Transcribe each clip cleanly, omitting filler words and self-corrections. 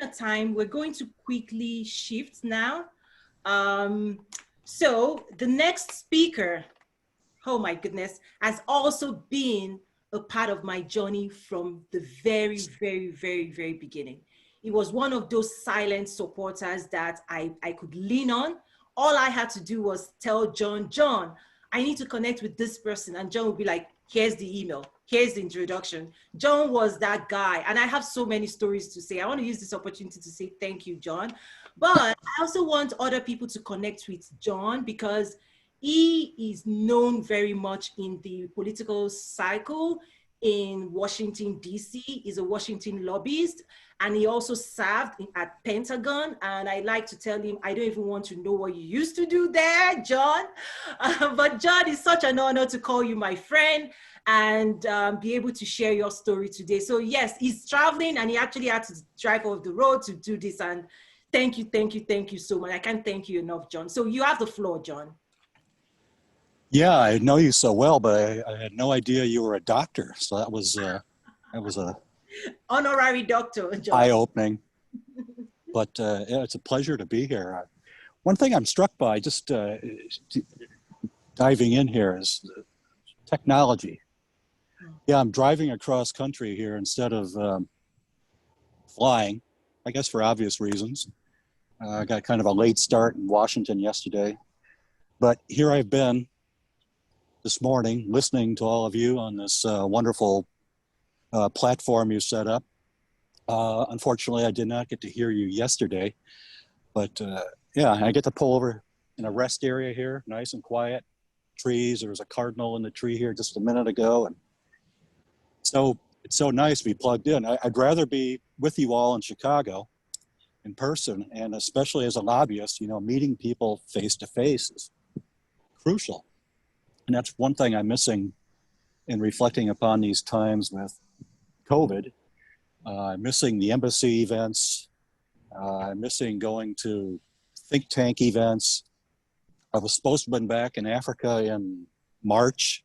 of time, we're going to quickly shift now. So the next speaker, oh my goodness, has also been a part of my journey from the very, very, very, very beginning. He was one of those silent supporters that I could lean on. All I had to do was tell John, I need to connect with this person. And John would be like, here's the email, here's the introduction. John was that guy. And I have so many stories to say. I want to use this opportunity to say thank you, John. But I also want other people to connect with John because he is known very much in the political cycle in Washington, D.C. He's a Washington lobbyist, and he also served at Pentagon. And I like to tell him, I don't even want to know what you used to do there, John. But John, it's such an honor to call you my friend and be able to share your story today. So yes, he's traveling and he actually had to drive off the road to do this. And thank you so much. I can't thank you enough, John. So you have the floor, John. Yeah, I know you so well, but I had no idea you were a doctor. So that was a honorary doctor, John. Eye-opening. But yeah, it's a pleasure to be here. One thing I'm struck by, just diving in here, is technology. Yeah, I'm driving across country here instead of flying, I guess for obvious reasons. I got kind of a late start in Washington yesterday, but here I've been this morning listening to all of you on this wonderful platform you set up. Unfortunately, I did not get to hear you yesterday, but yeah, I get to pull over in a rest area here, nice and quiet, trees. There was a cardinal in the tree here just a minute ago, and so it's so nice to be plugged in. I'd rather be with you all in Chicago in person, and especially as a lobbyist, you know, meeting people face to face is crucial. And that's one thing I'm missing in reflecting upon these times with COVID. I'm missing the embassy events. I'm missing going to think tank events. I was supposed to have been back in Africa in March.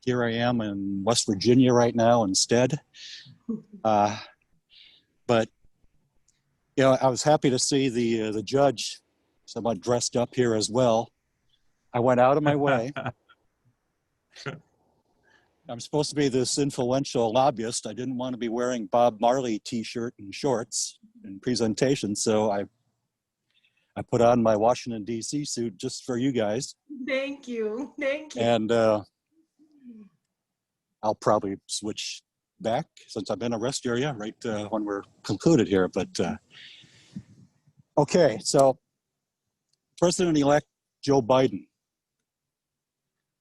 Here I am in West Virginia right now instead. But you know, I was happy to see the judge somewhat dressed up here as well. I went out of my way. I'm supposed to be this influential lobbyist. I didn't want to be wearing Bob Marley t-shirt and shorts in presentation, so I put on my Washington, D.C. suit just for you guys. Thank you. And I'll probably switch back since I'm in a rest area right when we're concluded here. But okay, so President-elect Joe Biden.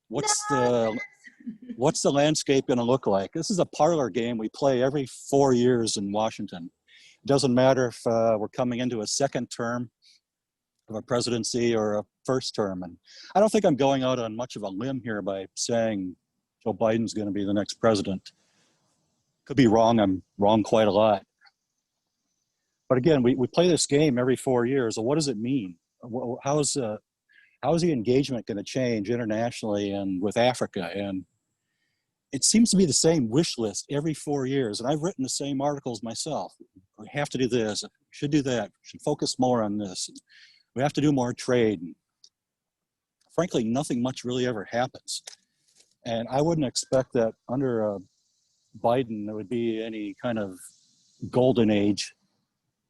What's the landscape going to look like? This is a parlor game we play every 4 years in Washington. It doesn't matter if we're coming into a second term of a presidency or a first term. And I don't think I'm going out on much of a limb here by saying Joe Biden's going to be the next president. Could be wrong. I'm wrong quite a lot. But again, we play this game every 4 years. So what does it mean? How is the engagement going to change internationally and with Africa? And it seems to be the same wish list every 4 years. And I've written the same articles myself. We have to do this, should do that, should focus more on this. We have to do more trade. Frankly, nothing much really ever happens. And I wouldn't expect that under Biden, there would be any kind of golden age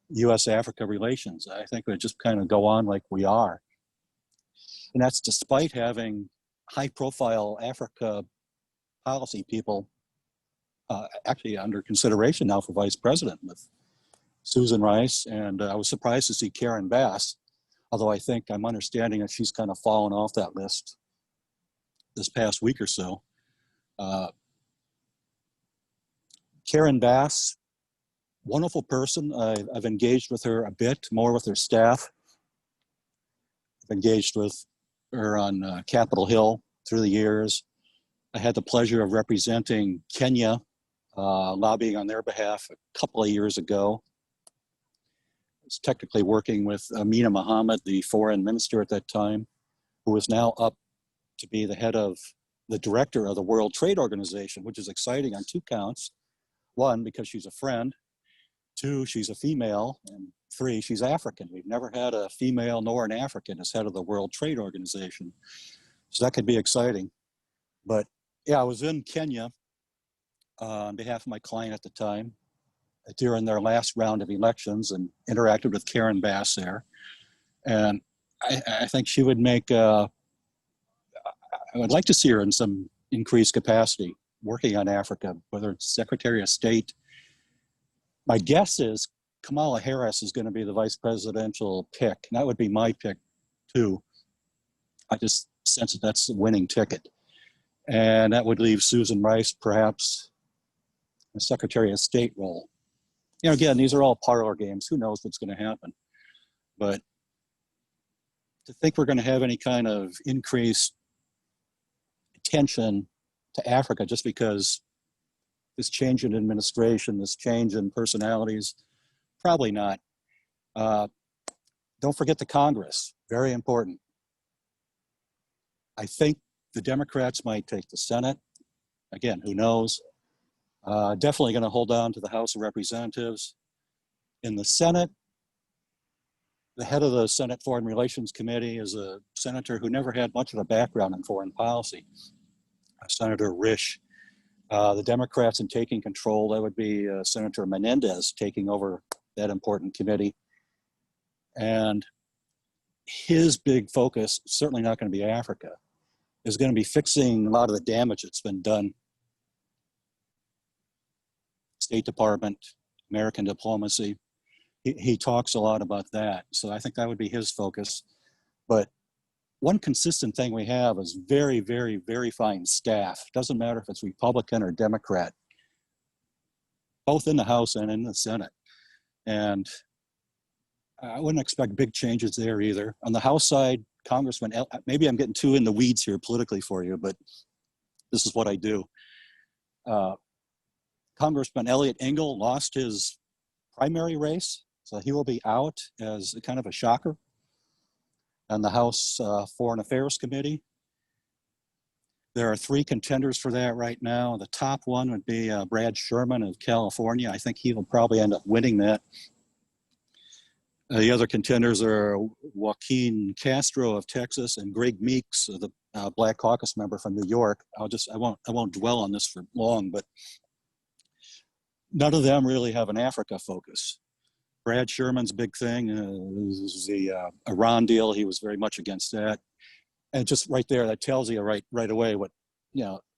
US-Africa relations. I think it would just kind of go on like we are. And that's despite having high-profile Africa policy people actually under consideration now for vice president with Susan Rice. And I was surprised to see Karen Bass, although I think I'm understanding that she's kind of fallen off that list this past week or so. Karen Bass, wonderful person. I've engaged with her a bit, more with her staff. I've engaged with her on Capitol Hill through the years. I had the pleasure of representing Kenya, lobbying on their behalf a couple of years ago. I was technically working with Amina Mohammed, the foreign minister at that time, who is now up to be the head of the director of the World Trade Organization, which is exciting on two counts. One, because she's a friend, 2, she's a female, and 3, she's African. We've never had a female nor an African as head of the World Trade Organization. So that could be exciting. But yeah, I was in Kenya on behalf of my client at the time during their last round of elections and interacted with Karen Bass there. And I think she would make, I would like to see her in some increased capacity working on Africa, whether it's Secretary of State. My guess is Kamala Harris is going to be the vice presidential pick. And that would be my pick too. I just sense that that's the winning ticket. And that would leave Susan Rice perhaps the Secretary of State role. You know, again, these are all parlor games. Who knows what's going to happen? But to think we're going to have any kind of increased attention to Africa just because this change in administration, this change in personalities, probably not. Don't forget the Congress, very important. I think the Democrats might take the Senate. Again, who knows? Definitely going to hold on to the House of Representatives. In the Senate, the head of the Senate Foreign Relations Committee is a senator who never had much of a background in foreign policy, Senator Risch. The Democrats in taking control, that would be Senator Menendez taking over that important committee. And his big focus, certainly not going to be Africa, is going to be fixing a lot of the damage that's been done. State Department, American diplomacy. He talks a lot about that. So I think that would be his focus. But one consistent thing we have is very, very, very fine staff. Doesn't matter if it's Republican or Democrat, both in the House and in the Senate. And I wouldn't expect big changes there either. On the House side, Congressman, maybe I'm getting too in the weeds here politically for you, but this is what I do. Congressman Elliot Engel lost his primary race, so he will be out as kind of a shocker on the House Foreign Affairs Committee. There are 3 contenders for that right now. The top one would be Brad Sherman of California. I think he will probably end up winning that. The other contenders are Joaquin Castro of Texas and Greg Meeks, the Black Caucus member from New York. I won't dwell on this for long, but none of them really have an Africa focus. Brad Sherman's big thing is the Iran deal. He was very much against that. And just right there, that tells you right away what,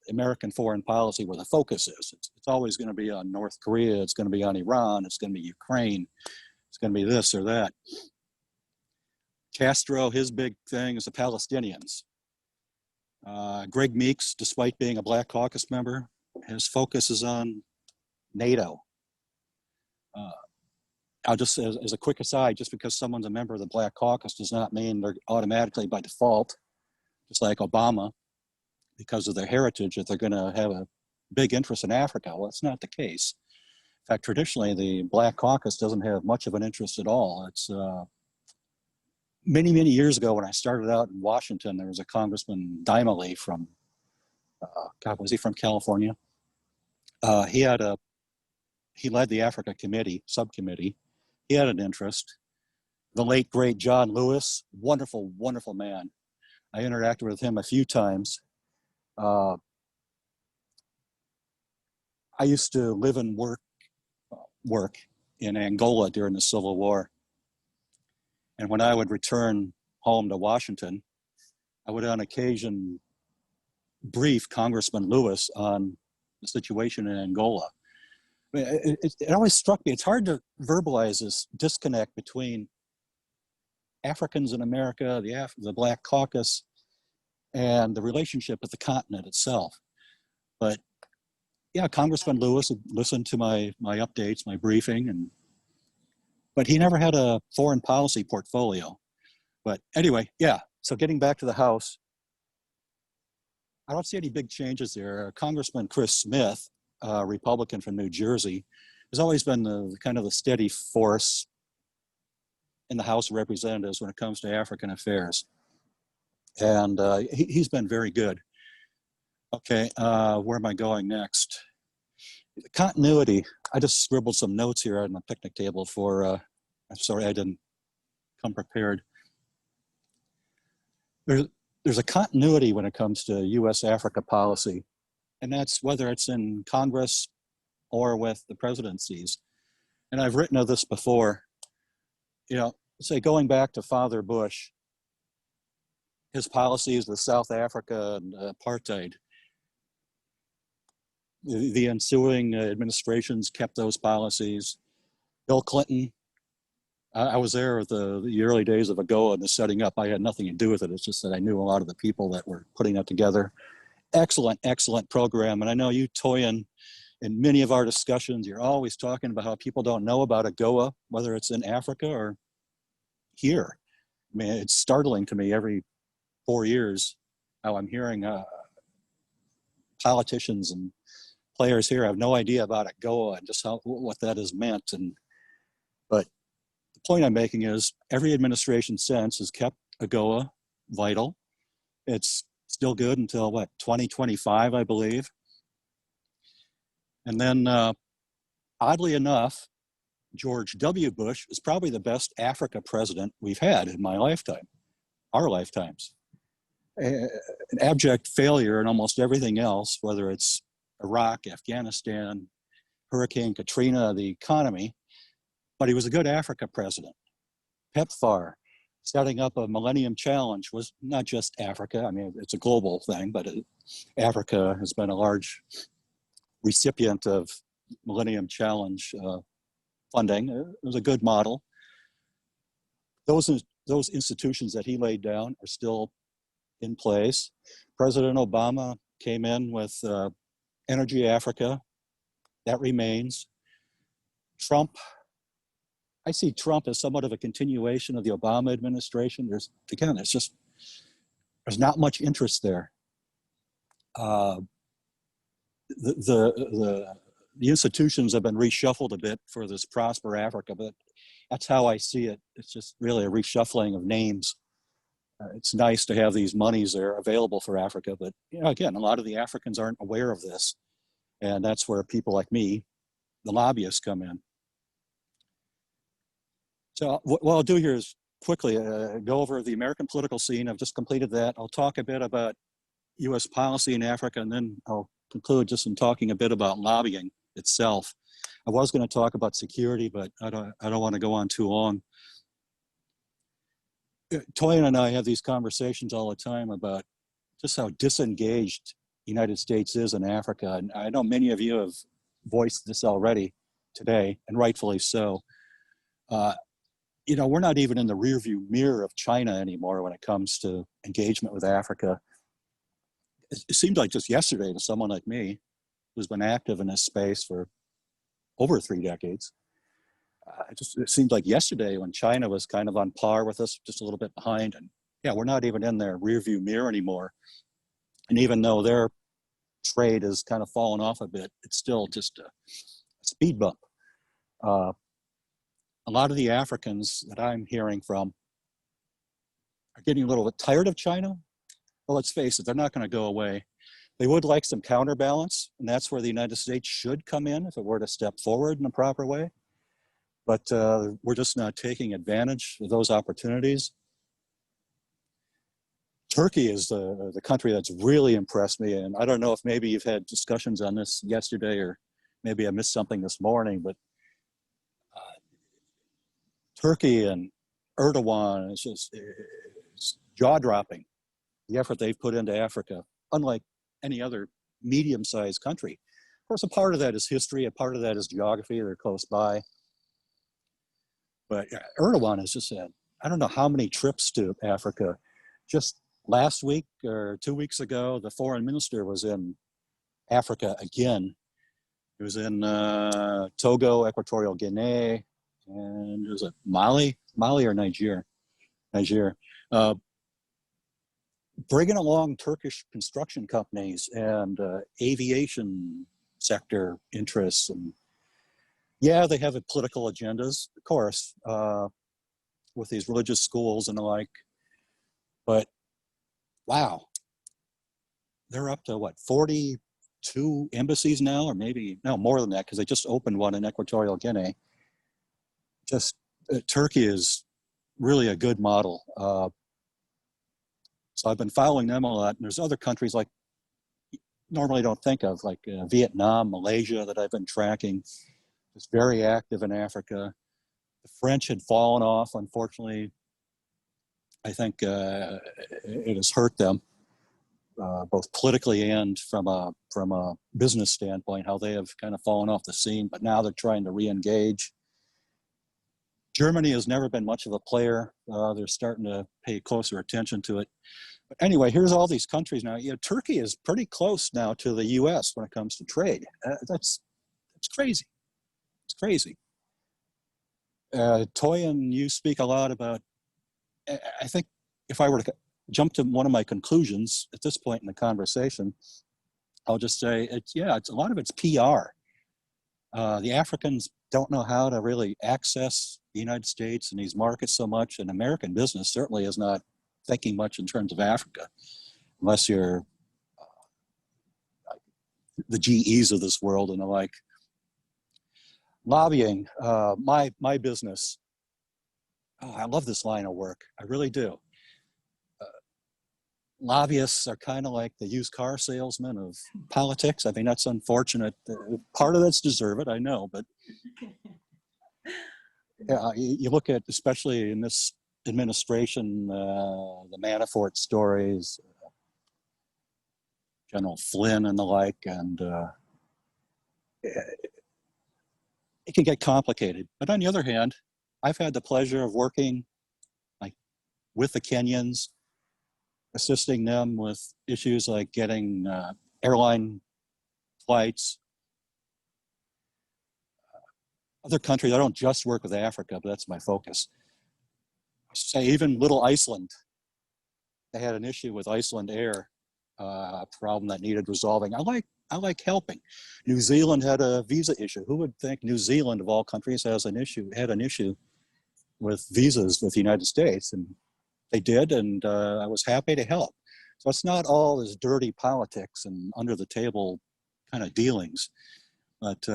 American foreign policy, where the focus is. It's always going to be on North Korea. It's going to be on Iran. It's going to be Ukraine. It's going to be this or that. Castro, his big thing is the Palestinians. Greg Meeks, despite being a Black Caucus member, his focus is on NATO. I'll just, as a quick aside, just because someone's a member of the Black Caucus does not mean they're automatically by default, just like Obama, because of their heritage, that they're going to have a big interest in Africa. Well, that's not the case. In fact, traditionally, the Black Caucus doesn't have much of an interest at all. It's many, many years ago when I started out in Washington, there was a Congressman Dimely from, was he from California? He led the Africa Committee, subcommittee. He had an interest. The late, great John Lewis, wonderful, wonderful man. I interacted with him a few times. I used to live and work in Angola during the Civil War. And when I would return home to Washington, I would on occasion brief Congressman Lewis on the situation in Angola. It always struck me, it's hard to verbalize this disconnect between Africans in America, the Black Caucus, and the relationship with the continent itself. But yeah, Congressman Lewis listened to my updates, my briefing, but he never had a foreign policy portfolio. But anyway, yeah, so getting back to the House, I don't see any big changes there. Congressman Chris Smith, Republican from New Jersey, has always been the kind of the steady force in the House of Representatives when it comes to African affairs. And he's been very good. Okay, where am I going next? Continuity. I just scribbled some notes here on the picnic table for, I'm sorry I didn't come prepared. There's a continuity when it comes to US Africa policy, and that's whether it's in Congress or with the presidencies. And I've written of this before, you know, say going back to Father Bush, his policies with South Africa and apartheid, the ensuing administrations kept those policies. Bill Clinton, I was there at the early days of AGOA and the setting up. I had nothing to do with it. It's just that I knew a lot of the people that were putting that together. Excellent, excellent program. And I know you, Toyin, in many of our discussions, you're always talking about how people don't know about AGOA, whether it's in Africa or here. I mean, it's startling to me every 4 years how I'm hearing politicians and players here have no idea about AGOA and just what that has meant. But the point I'm making is every administration since has kept AGOA vital. It's still good until what, 2025, I believe. And then oddly enough, George W. Bush is probably the best Africa president we've had in my lifetime, our lifetimes. An abject failure in almost everything else, whether it's Iraq, Afghanistan, Hurricane Katrina, the economy, but he was a good Africa president. PEPFAR, setting up a Millennium Challenge, was not just Africa. I mean, it's a global thing, but Africa has been a large recipient of Millennium Challenge funding. It was a good model. Those institutions that he laid down are still in place. President Obama came in with Energy Africa. That remains. Trump, I see Trump as somewhat of a continuation of the Obama administration. There's not much interest there. The institutions have been reshuffled a bit for this Prosper Africa, but that's how I see it. It's just really a reshuffling of names. It's nice to have these monies there available for Africa, but you know, again, a lot of the Africans aren't aware of this, and that's where people like me, the lobbyists, come in. So what I'll do here is quickly go over the American political scene. I've just completed that. I'll talk a bit about U.S. policy in Africa, and then I'll conclude just in talking a bit about lobbying itself. I was going to talk about security, but I don't want to go on too long. Toyin and I have these conversations all the time about just how disengaged the United States is in Africa. And I know many of you have voiced this already today, and rightfully so. You know, we're not even in the rearview mirror of China anymore when it comes to engagement with Africa. It seemed like just yesterday to someone like me who's been active in this space for over 3 decades. It seemed like yesterday when China was kind of on par with us, just a little bit behind. And yeah, we're not even in their rearview mirror anymore. And even though their trade has kind of fallen off a bit, it's still just a speed bump. A lot of the Africans that I'm hearing from are getting a little bit tired of China. Well, let's face it, they're not going to go away. They would like some counterbalance, and that's where the United States should come in if it were to step forward in a proper way. But we're just not taking advantage of those opportunities. Turkey is the country that's really impressed me, and I don't know if maybe you've had discussions on this yesterday or maybe I missed something this morning, but Turkey and Erdogan is just jaw-dropping, the effort they've put into Africa, unlike any other medium-sized country. Of course, a part of that is history, a part of that is geography, they're close by. But Erdogan has just had, I don't know how many trips to Africa. Just last week or 2 weeks ago, the foreign minister was in Africa again. He was in Togo, Equatorial Guinea, and was it Mali or Niger? Bringing along Turkish construction companies and aviation sector interests. And yeah, they have political agendas, of course, with these religious schools and the like. But wow, they're up to what, 42 2 embassies now, or maybe, no, more than that, because they just opened one in Equatorial Guinea. Just Turkey is really a good model. So I've been following them a lot. And there's other countries like normally don't think of, like Vietnam, Malaysia, that I've been tracking. It's very active in Africa. The French had fallen off, unfortunately. I think it has hurt them, both politically and from a business standpoint, how they have kind of fallen off the scene, but now they're trying to re-engage. Germany has never been much of a player. They're starting to pay closer attention to it. But anyway, here's all these countries now. You know, Turkey is pretty close now to the U.S. when it comes to trade. That's crazy. It's crazy. Toyin, you speak a lot about, I think if I were to jump to one of my conclusions at this point in the conversation, I'll just say, it's a lot of it's PR. The Africans don't know how to really access the United States and these markets so much, and American business certainly is not thinking much in terms of Africa, unless you're the GEs of this world and the like. Lobbying, my business. Oh, I love this line of work. I really do. Lobbyists are kind of like the used car salesman of politics. I mean, that's unfortunate. Part of that's deserved, I know, but you look at, especially in this administration, the Manafort stories, General Flynn and the like, and it can get complicated. But on the other hand, I've had the pleasure of working like with the Kenyans, assisting them with issues like getting airline flights. Other countries, I don't just work with Africa, but that's my focus. Say even little Iceland, they had an issue with Iceland Air, a problem that needed resolving. I like helping. New Zealand had a visa issue. Who would think New Zealand, of all countries, had an issue with visas with the United States? And they did, and I was happy to help. So it's not all this dirty politics and under the table kind of dealings, but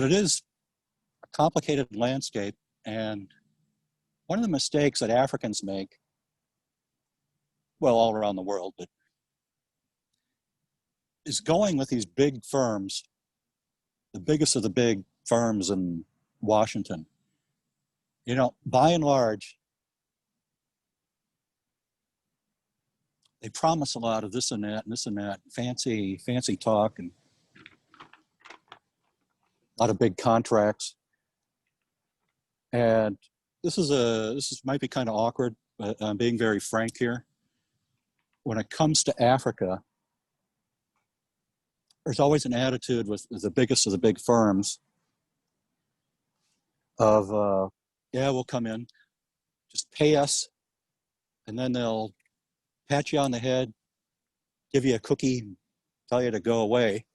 it is a complicated landscape. And one of the mistakes that Africans make, well, all around the world, but is going with these big firms, the biggest of the big firms in Washington. You know, by and large, they promise a lot of this and that, fancy talk, and a lot of big contracts. And this might be kind of awkward, but I'm being very frank here. When it comes to Africa, there's always an attitude with the biggest of the big firms of, yeah, we'll come in, just pay us, and then they'll pat you on the head, give you a cookie, tell you to go away,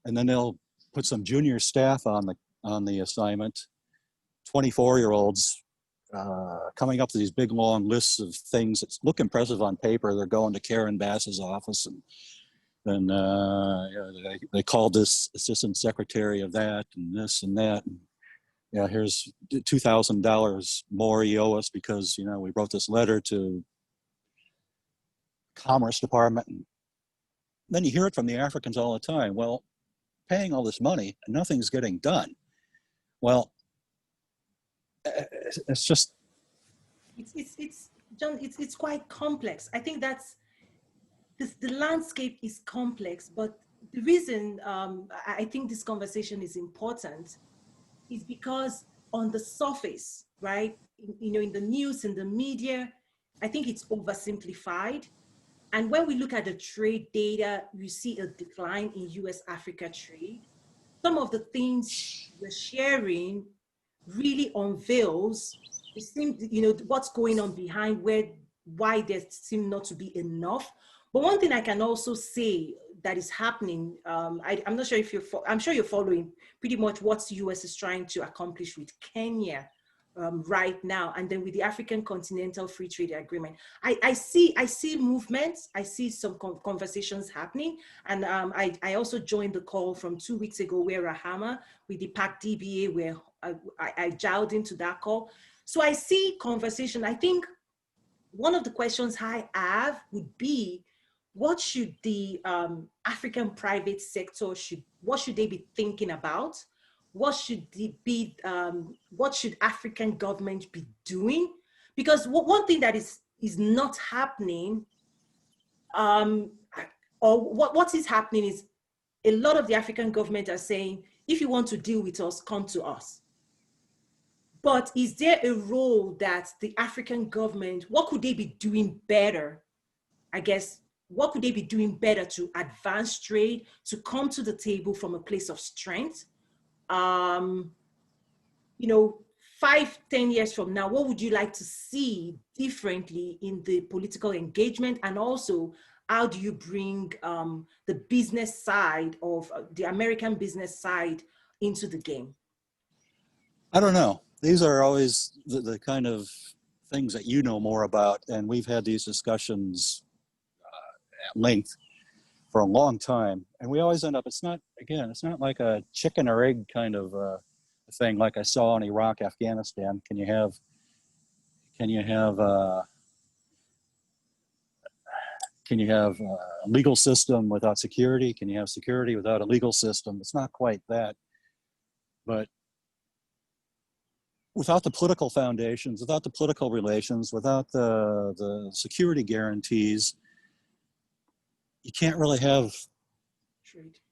and then they'll put some junior staff on the assignment, 24-year-olds, coming up with these big long lists of things that look impressive on paper. They're going to Karen Bass's office, and then they called this assistant secretary of that and this and that. And, yeah, here's $2,000 more you owe us because, we wrote this letter to Commerce Department. And then you hear it from the Africans all the time. Well, paying all this money and nothing's getting done. Well, it's just, it's John, it's quite complex. I think that's the landscape is complex, but the reason I think this conversation is important is because on the surface, right, in the news and the media, I think it's oversimplified. And when we look at the trade data, you see a decline in US-Africa trade. Some of the things we're sharing really unveils, what's going on behind why there seem not to be enough. But one thing I can also say that is happening, I'm not sure if I'm sure you're following pretty much what the US is trying to accomplish with Kenya. right now, and then with the African Continental Free Trade Agreement, I see movements, I see some conversations happening, and I also joined the call from 2 weeks ago where Rahama with the PAC DBA, where I jowled into that call. So I see conversation. I think one of the questions I have would be, what should the African private sector what should they be thinking about? What should what should African government be doing? Because one thing that is not happening, or what is happening is a lot of the African government are saying, if you want to deal with us, come to us. But is there a role that the African government, what could they be doing better? I guess, what could they be doing better to advance trade, to come to the table from a place of strength? You know, 5-10 years from now, what would you like to see differently in the political engagement? And also, how do you bring the business side of the American business side into the game? I don't know. These are always the kind of things that you know more about, and we've had these discussions at length for a long time, and we always end up, it's not like a chicken or egg kind of thing like I saw in Iraq, Afghanistan. Can you have a legal system without security? Can you have security without a legal system? It's not quite that, but without the political foundations, without the political relations, without the security guarantees, you can't really have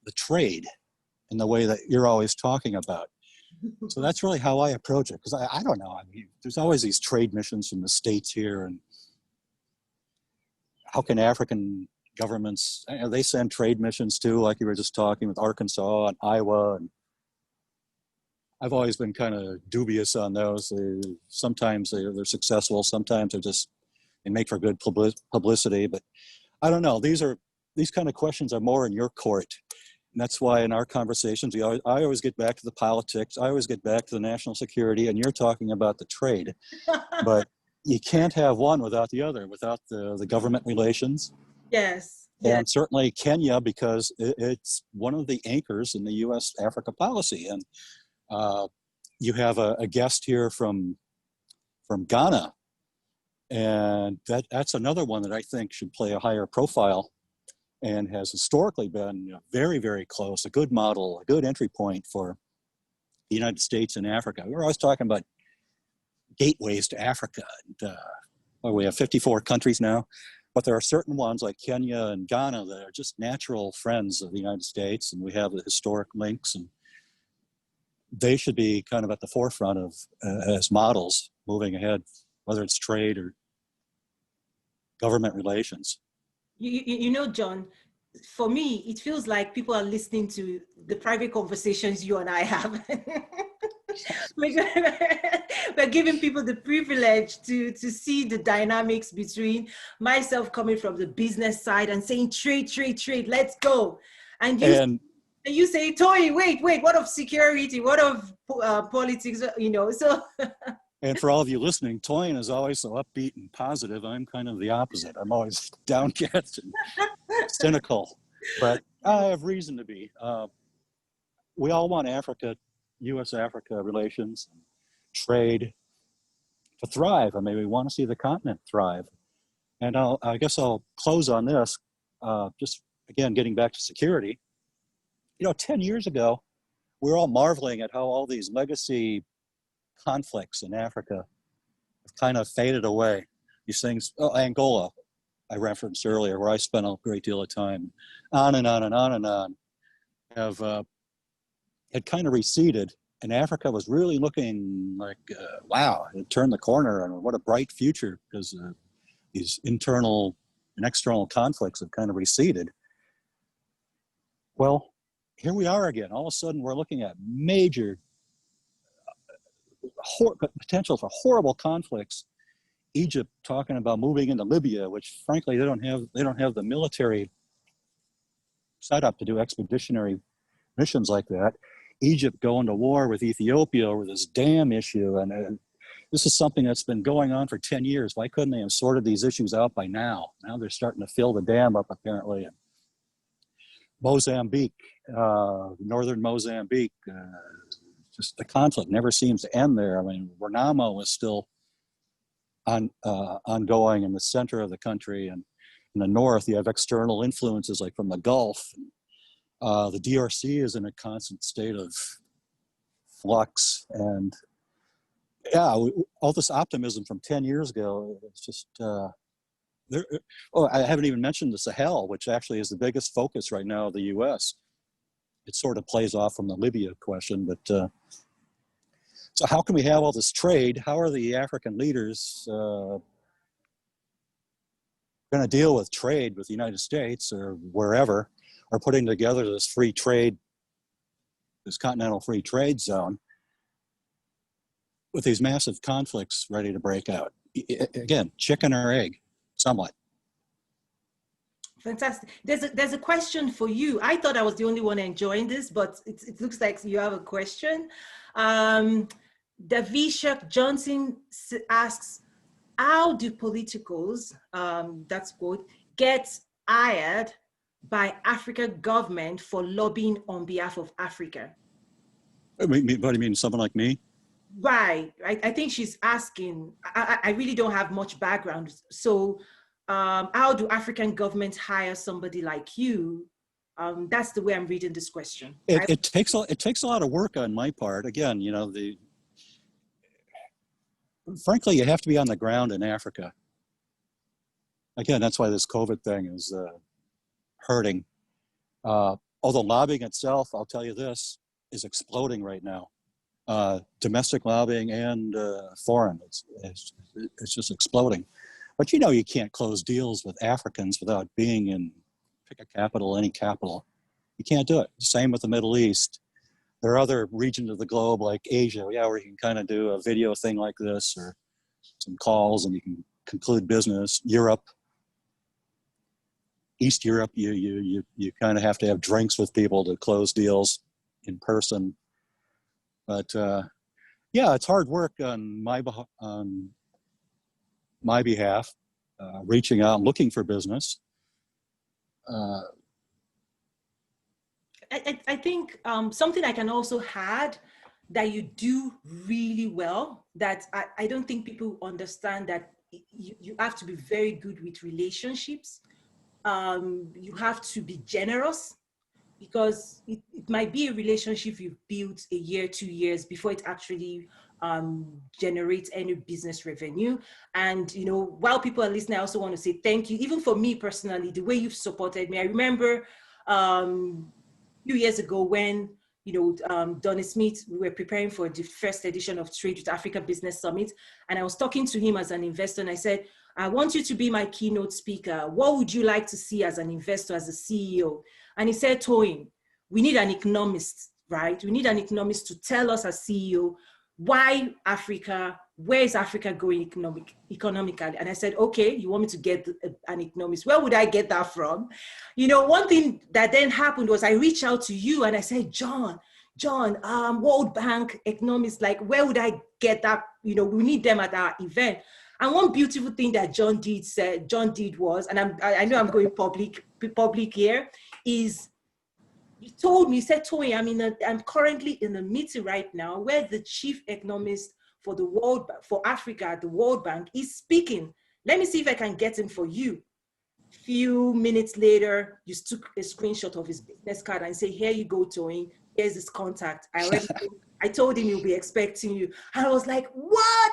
the trade in the way that you're always talking about. So that's really how I approach it, because I don't know. I mean, there's always these trade missions from the States here, and how can African governments, they send trade missions too, like you were just talking with Arkansas and Iowa, and I've always been kind of dubious on those. Sometimes they're successful, sometimes they make for good publicity, but I don't know. These kind of questions are more in your court. And that's why in our conversations, I always get back to the politics. I always get back to the national security, and you're talking about the trade. But you can't have one without the other, without the government relations. Yes. And certainly Kenya, because it's one of the anchors in the U.S.-Africa policy. And you have a guest here from Ghana, and that's another one that I think should play a higher profile, and has historically been very, very close, a good model, a good entry point for the United States and Africa. We're always talking about gateways to Africa. And, we have 54 countries now, but there are certain ones like Kenya and Ghana that are just natural friends of the United States, and we have the historic links, and they should be kind of at the forefront of as models moving ahead, whether it's trade or government relations. You know, John, for me, it feels like people are listening to the private conversations you and I have. We're giving people the privilege to see the dynamics between myself coming from the business side and saying trade, let's go. And you say, Toy, wait, what of security? What of politics? So. And for all of you listening, Toyin is always so upbeat and positive. I'm kind of the opposite. I'm always downcast and cynical, but I have reason to be. We all want Africa, U.S.-Africa relations, trade to thrive. I mean, we want to see the continent thrive. And I guess I'll close on this, just again, getting back to security. 10 years ago, we were all marveling at how all these legacy conflicts in Africa have kind of faded away. These things, Angola, I referenced earlier, where I spent a great deal of time, on and on and on and on, had kind of receded, and Africa was really looking like, wow, it turned the corner, and what a bright future, because these internal and external conflicts have kind of receded. Well, here we are again. All of a sudden, we're looking at major potential for horrible conflicts. Egypt talking about moving into Libya, which frankly they don't have the military setup to do expeditionary missions like that. Egypt going to war with Ethiopia over this dam issue, and This is something that's been going on for 10 years. Why couldn't they have sorted these issues out by now? Now they're starting to fill the dam up, apparently. Mozambique, northern Mozambique, just the conflict never seems to end there. I mean, Renamo is still ongoing in the center of the country, and in the north, you have external influences like from the Gulf. The DRC is in a constant state of flux, and yeah, all this optimism from 10 years ago, it's just, I haven't even mentioned the Sahel, which actually is the biggest focus right now of the US. It sort of plays off from the Libya question, but so how can we have all this trade? How are the African leaders going to deal with trade with the United States or wherever, or putting together this free trade, this continental free trade zone with these massive conflicts ready to break out? Again, chicken or egg, somewhat. Fantastic. There's a question for you. I thought I was the only one enjoying this, but it looks like you have a question. Davishak Johnson asks, how do politicals, that's quote, get hired by African government for lobbying on behalf of Africa? What do you mean, someone like me? Right. I think she's asking, I really don't have much background. So how do African governments hire somebody like you? That's the way I'm reading this question. It takes a lot of work on my part. Again, you know, frankly, you have to be on the ground in Africa. Again, that's why this COVID thing is hurting. Although lobbying itself, I'll tell you this, is exploding right now. Domestic lobbying and foreign, it's just exploding. But you know, you can't close deals with Africans without being in, pick a capital, any capital. You can't do it. Same with the Middle East. There are other regions of the globe like Asia, yeah, where you can kind of do a video thing like this or some calls and you can conclude business. Europe, East Europe, you kind of have to have drinks with people to close deals in person. But yeah, it's hard work on my behalf, reaching out, looking for business. I think something I can also add that you do really well, that I don't think people understand, that you have to be very good with relationships. You have to be generous, because it might be a relationship you've built a year, 2 years before it actually generates any business revenue. And, you know, while people are listening, I also want to say thank you, even for me personally, the way you've supported me. I remember a few years ago when, you know, Donnie Smith, we were preparing for the first edition of Trade with Africa Business Summit. And I was talking to him as an investor, and I said, I want you to be my keynote speaker. What would you like to see as an investor, as a CEO? And he said, Toyin, we need an economist, right? We need an economist to tell us as CEO, why Africa, where is Africa going economically? And I said, okay, you want me to get an economist? Where would I get that from? You know, one thing that then happened was I reached out to you and I said, John, World Bank economists, like, where would I get that? You know, we need them at our event. And one beautiful thing that John did was, and I know I'm going public here, is you told me, you said, Toyin, I'm currently in a meeting right now where the chief economist for the World, for Africa at the World Bank is speaking. Let me see if I can get him for you. Few minutes later, you took a screenshot of his business card and say, here you go, Toyin, here's his contact. I told him he'll be expecting you. And I was like, what?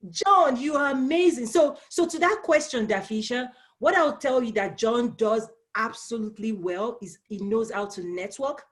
John, you are amazing. So to that question, Dafisha, what I'll tell you that John does absolutely well is he knows how to network,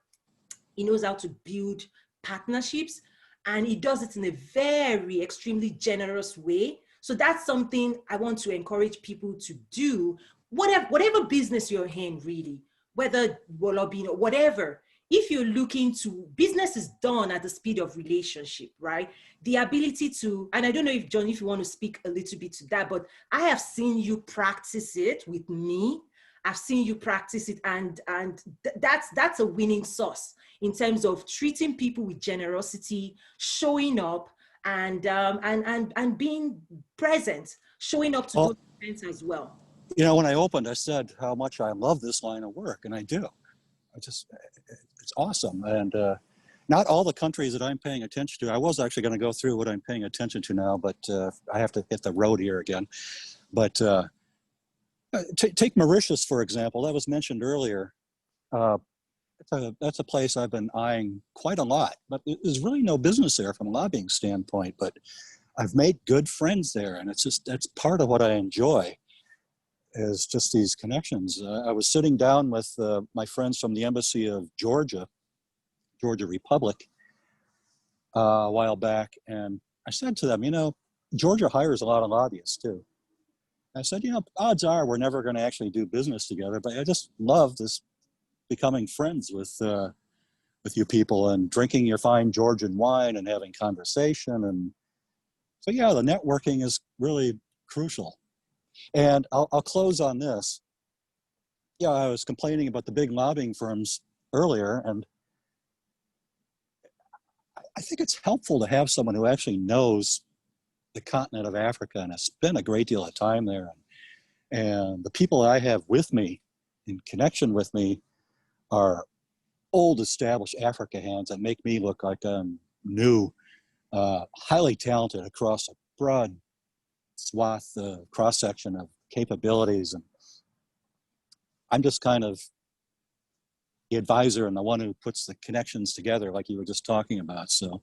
he knows how to build partnerships, and he does it in a very extremely generous way. So that's something I want to encourage people to do. Whatever business you're in, really, whether lobbying or whatever, if you're looking to, business is done at the speed of relationship, right? The ability to, and I don't know if John, if you want to speak a little bit to that, but I have seen you practice it with me. I've seen you practice it, and that's a winning sauce in terms of treating people with generosity, showing up, and being present, showing up to Well, those events as well. you know, when I opened, I said how much I love this line of work, and I do. It's awesome. And not all the countries that I'm paying attention to. I was actually going to go through what I'm paying attention to now, but I have to hit the road here again. But take Mauritius, for example. That was mentioned earlier. That's a place I've been eyeing quite a lot, but there's really no business there from a lobbying standpoint. But I've made good friends there, and that's part of what I enjoy, is just these connections. I was sitting down with my friends from the Embassy of Georgia Republic, a while back, and I said to them, you know, Georgia hires a lot of lobbyists too. I said, you know, odds are we're never going to actually do business together, but I just love this becoming friends with you people and drinking your fine Georgian wine and having conversation. And so, yeah, the networking is really crucial. And I'll close on this. Yeah, I was complaining about the big lobbying firms earlier, and I think it's helpful to have someone who actually knows the continent of Africa and has spent a great deal of time there. And the people I have with me, in connection with me, are old established Africa hands that make me look like I'm new, highly talented across a broad swath, cross-section of capabilities. And I'm just kind of the advisor and the one who puts the connections together like you were just talking about. So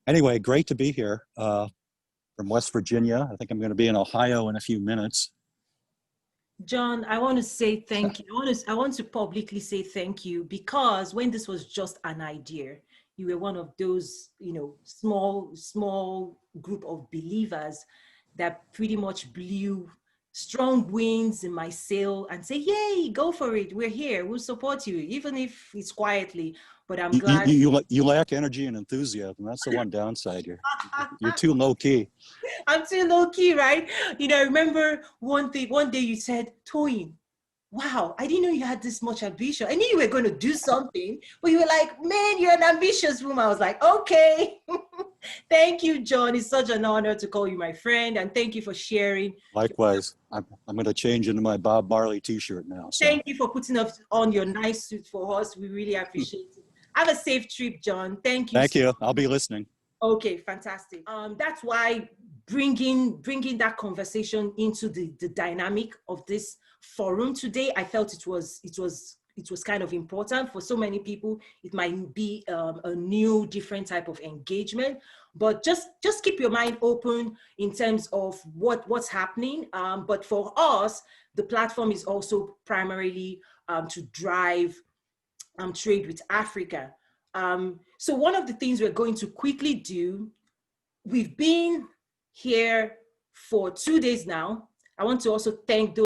anyway, great to be here from West Virginia. I think I'm going to be in Ohio in a few minutes. John, I want to say thank you. I want to publicly say thank you, because when this was just an idea, you were one of those, you know, small group of believers that pretty much blew strong winds in my sail and say, yay, go for it. We're here. We'll support you, even if it's quietly. But I'm glad. You lack energy and enthusiasm. That's the one downside. You're too low key. I'm too low key, right? You know, I remember one day you said, Toyin, wow, I didn't know you had this much ambition. I knew you were going to do something, but you were like, man, you're an ambitious woman. I was like, okay. Thank you, John. It's such an honor to call you my friend. And thank you for sharing. Likewise. I'm going to change into my Bob Marley t-shirt now. So. Thank you for putting on your nice suit for us. We really appreciate it. Have a safe trip, John. Thank you. Thank you. I'll be listening. Okay, fantastic. That's why bringing that conversation into the dynamic of this forum today, I felt it was kind of important for so many people. It might be a new, different type of engagement, but just keep your mind open in terms of what's happening. But for us, the platform is also primarily to drive trade with Africa. So one of the things we're going to quickly do, we've been here for 2 days now. I want to also thank those